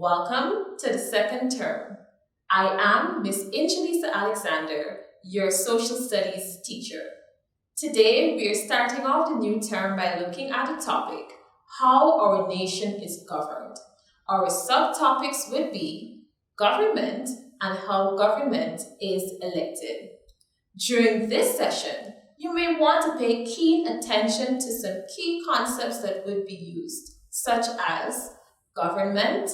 Welcome to the second term. I am Miss Inchalisa Alexander, your social studies teacher. Today, we are starting off the new term by looking at the topic, how our nation is governed. Our subtopics would be government and how government is elected. During this session, you may want to pay keen attention to some key concepts that would be used, such as government,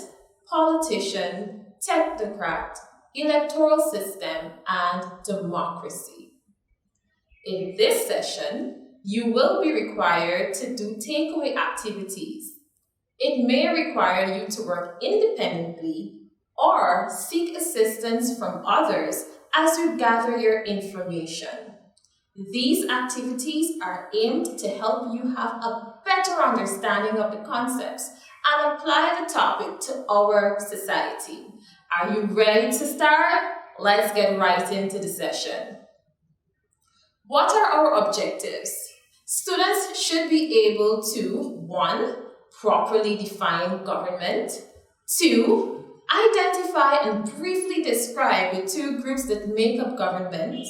politician, technocrat, electoral system, and democracy. In this session, you will be required to do takeaway activities. It may require you to work independently or seek assistance from others as you gather your information. These activities are aimed to help you have a better understanding of the concepts and apply the topic to our society. Are you ready to start? Let's get right into the session. What are our objectives? Students should be able to 1. Properly define government. 2. Identify and briefly describe the two groups that make up government.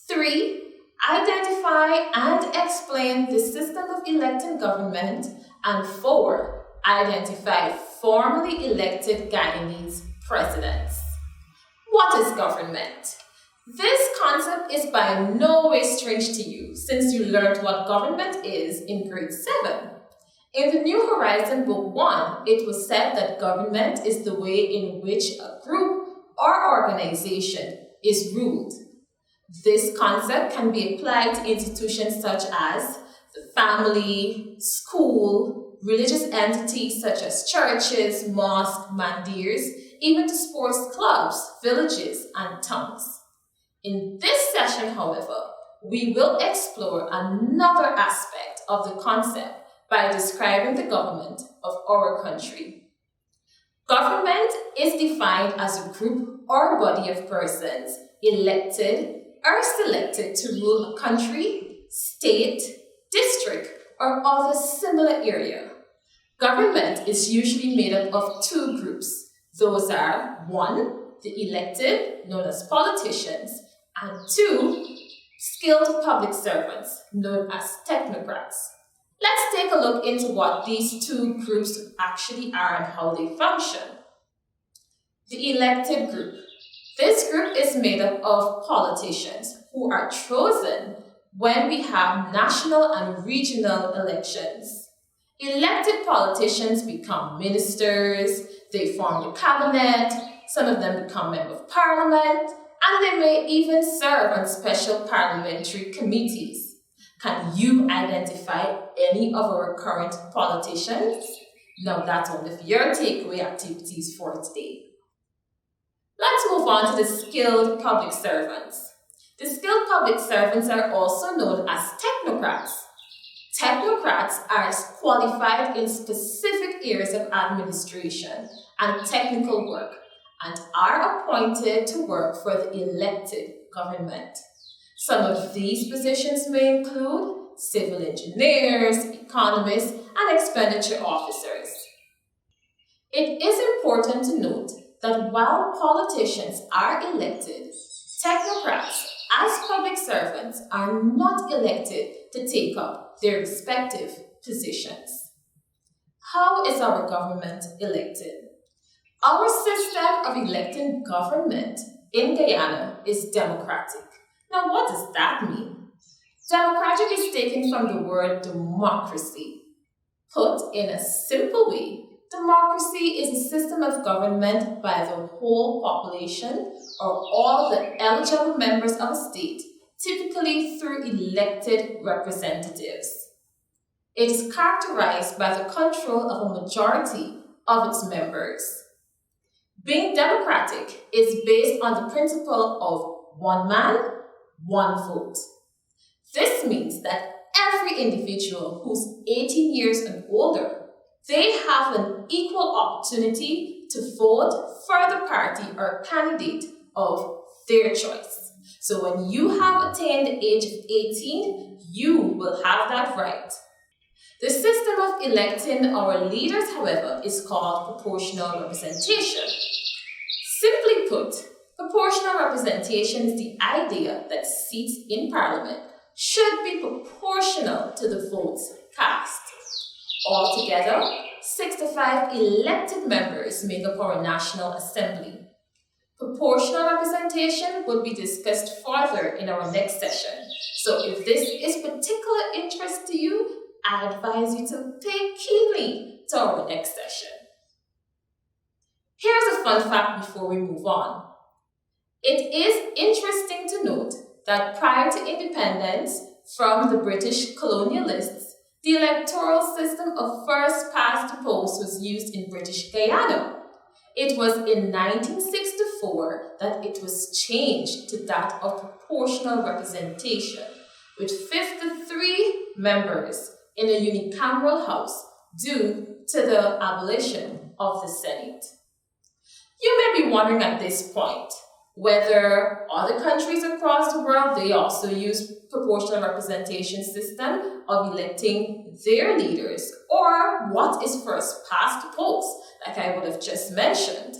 3. Identify and explain the system of elected government. And 4. Identify formally elected Guyanese presidents. What is government? This concept is by no way strange to you since you learned what government is in grade 7. In the New Horizon Book 1, it was said that government is the way in which a group or organization is ruled. This concept can be applied to institutions such as the family, school, religious entities such as churches, mosques, mandirs, even to sports clubs, villages, and towns. In this session, however, we will explore another aspect of the concept by describing the government of our country. Government is defined as a group or body of persons elected or selected to rule a country, state, district, or other similar area. Government is usually made up of two groups. Those are 1. The elected, known as politicians, and 2. Skilled public servants, known as technocrats. Let's take a look into what these two groups actually are and how they function. The elected group. This group is made up of politicians who are chosen when we have national and regional elections. Elected politicians become ministers, they form the cabinet, some of them become members of parliament, and they may even serve on special parliamentary committees. Can you identify any of our current politicians? Now that's one of your takeaway activities for today. Let's move on to the skilled public servants. The skilled public servants are also known as technocrats. Technocrats are qualified in specific areas of administration and technical work and are appointed to work for the elected government. Some of these positions may include civil engineers, economists, and expenditure officers. It is important to note that while politicians are elected, technocrats as public servants are not elected to take up their respective positions. How is our government elected? Our system of electing government in Guyana is democratic. Now, what does that mean? Democratic is taken from the word democracy. Put in a simple way, democracy is a system of government by the whole population or all the eligible members of a state, typically through elected representatives. It is characterized by the control of a majority of its members. Being democratic is based on the principle of one man, one vote. This means that every individual who's 18 years and older, they have an equal opportunity to vote for the party or candidate of their choice. So when you have attained the age of 18, you will have that right. The system of electing our leaders, however, is called proportional representation. Simply put, proportional representation is the idea that seats in Parliament should be proportional to the votes cast. Altogether, 65 elected members make up our National Assembly. Proportional representation will be discussed further in our next session. So if this is particular interest to you, I advise you to pay keenly to our next session. Here's a fun fact before we move on. It is interesting to note that prior to independence from the British colonialists, the electoral system of first past the post was used in British Guyana. It was in 1964 that it was changed to that of proportional representation, with 53 members in a unicameral house due to the abolition of the Senate. You may be wondering at this point whether other countries across the world, they also use proportional representation system of electing their leaders, or what is first past the post, like I would have just mentioned.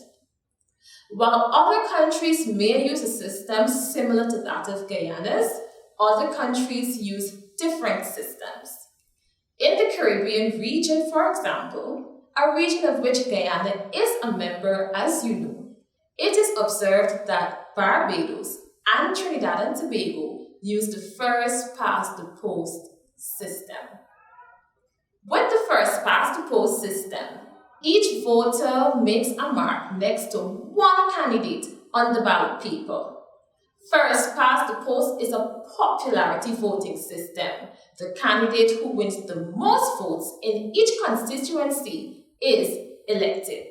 While other countries may use a system similar to that of Guyana's, other countries use different systems. In the Caribbean region, for example, a region of which Guyana is a member, as you know, it is observed that Barbados and Trinidad and Tobago use the first past the post system. With the first past the post system, each voter makes a mark next to one candidate on the ballot paper. First past the post is a popularity voting system. The candidate who wins the most votes in each constituency is elected.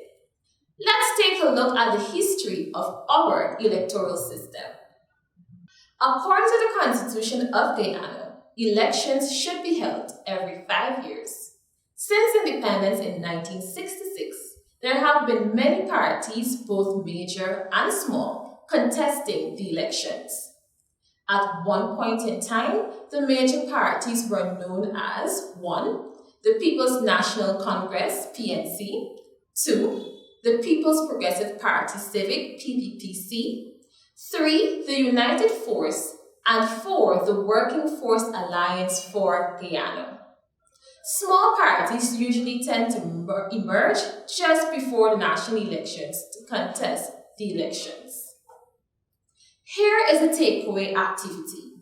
Let's take a look at the history of our electoral system. According to the Constitution of Guyana, elections should be held every 5 years. Since independence in 1966, there have been many parties, both major and small, contesting the elections. At one point in time, the major parties were known as 1. The People's National Congress, PNC, 2. The People's Progressive Party Civic, PPPC, 3. The United Force, and 4. The Working Force Alliance for Guyana. Small parties usually tend to emerge just before the national elections to contest the elections. Here is a takeaway activity.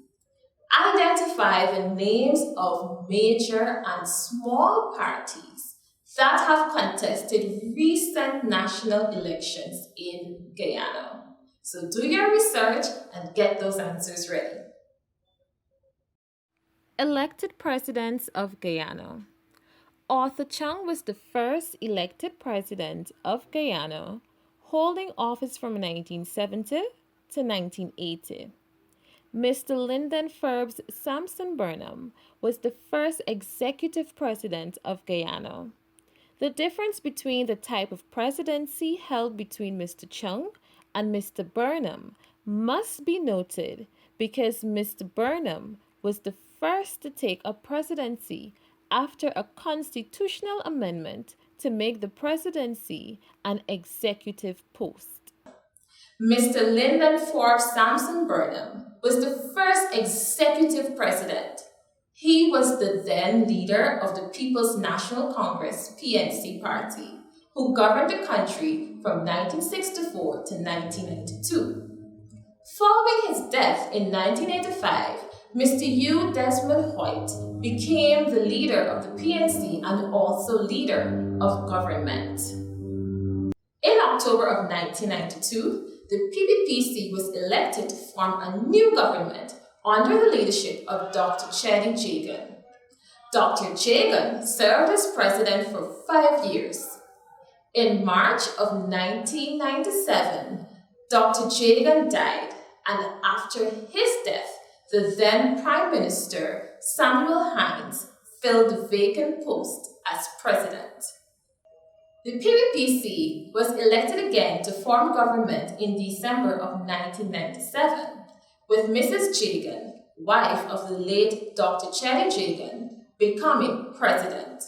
Identify the names of major and small parties that have contested recent national elections in Guyana. So do your research and get those answers ready. Elected presidents of Guyana. Arthur Chang was the first elected president of Guyana, holding office from 1970 to 1980. Mr. Lyndon Forbes Sampson Burnham was the first executive president of Guyana. The difference between the type of presidency held between Mr. Chung and Mr. Burnham must be noted because Mr. Burnham was the first to take a presidency after a constitutional amendment to make the presidency an executive post. Mr. Lyndon Forbes Sampson Burnham was the first executive president. He was the then leader of the People's National Congress, PNC party, who governed the country from 1964 to 1992. Following his death in 1985, Mr. U. Desmond Hoyt became the leader of the PNC and also leader of government. In October of 1992, the PPPC was elected to form a new government under the leadership of Dr. Cheddi Jagan. Dr. Jagan served as president for 5 years. In March of 1997, Dr. Jagan died, and after his death, the then Prime Minister, Samuel Hines, filled the vacant post as president. The PPPC was elected again to form government in December of 1997, with Mrs. Jagan, wife of the late Dr. Cheddi Jagan, becoming president.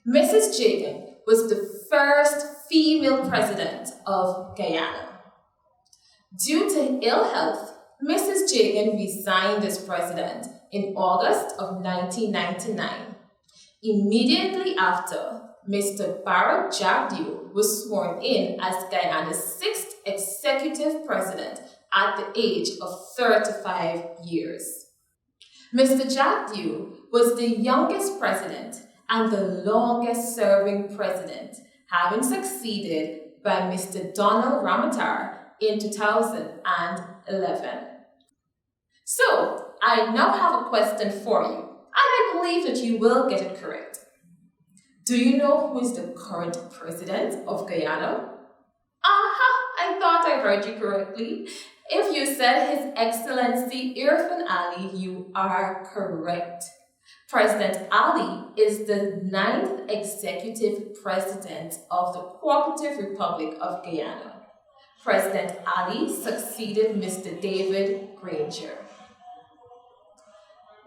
Mrs. Jagan was the first female president of Guyana. Due to ill health, Mrs. Jagan resigned as president in August of 1999. Immediately after, Mr. Barrett Jagdeo was sworn in as Guyana's sixth executive president at the age of 35 years. Mr. Jagdeo was the youngest president and the longest serving president, having succeeded by Mr. Donald Ramatar in 2011. So, I now have a question for you, and I believe that you will get it correct. Do you know who is the current president of Guyana? Aha, I thought I heard you correctly. If you said His Excellency Irfan Ali, you are correct. President Ali is the ninth executive president of the Cooperative Republic of Guyana. President Ali succeeded Mr. David Granger.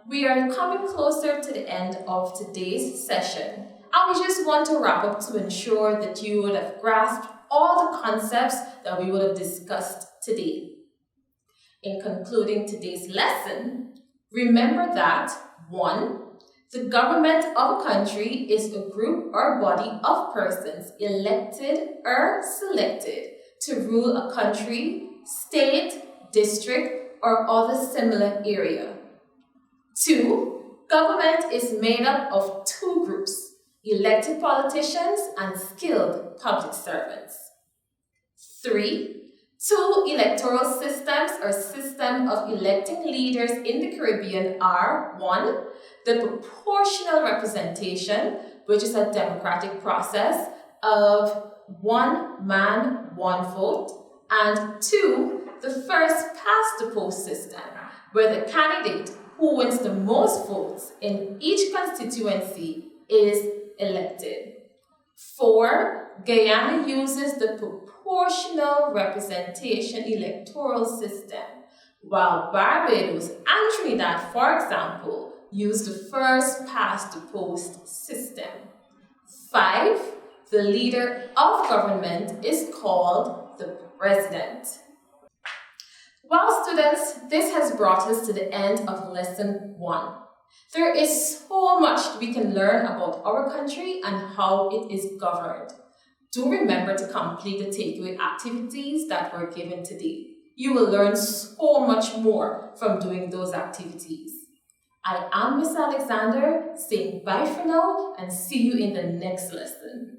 We are coming closer to the end of today's session, and we just want to wrap up to ensure that you would have grasped all the concepts that we would have discussed today. In concluding today's lesson, remember that 1. The government of a country is a group or body of persons elected or selected to rule a country, state, district, or other similar area. 2. Government is made up of two groups, elected politicians and skilled public servants. 3. Two electoral systems or system of electing leaders in the Caribbean are 1. The proportional representation, which is a democratic process of one man, one vote, and 2. The first past the post system, where the candidate who wins the most votes in each constituency is elected. 4. Guyana uses the proportional representation electoral system, while Barbados and Trinidad, for example, use the first past the post system. 5. The leader of government is called the president. Well, students, this has brought us to the end of lesson 1. There is so much we can learn about our country and how it is governed. Do remember to complete the takeaway activities that were given today. You will learn so much more from doing those activities. I am Miss Alexander, saying bye for now and see you in the next lesson.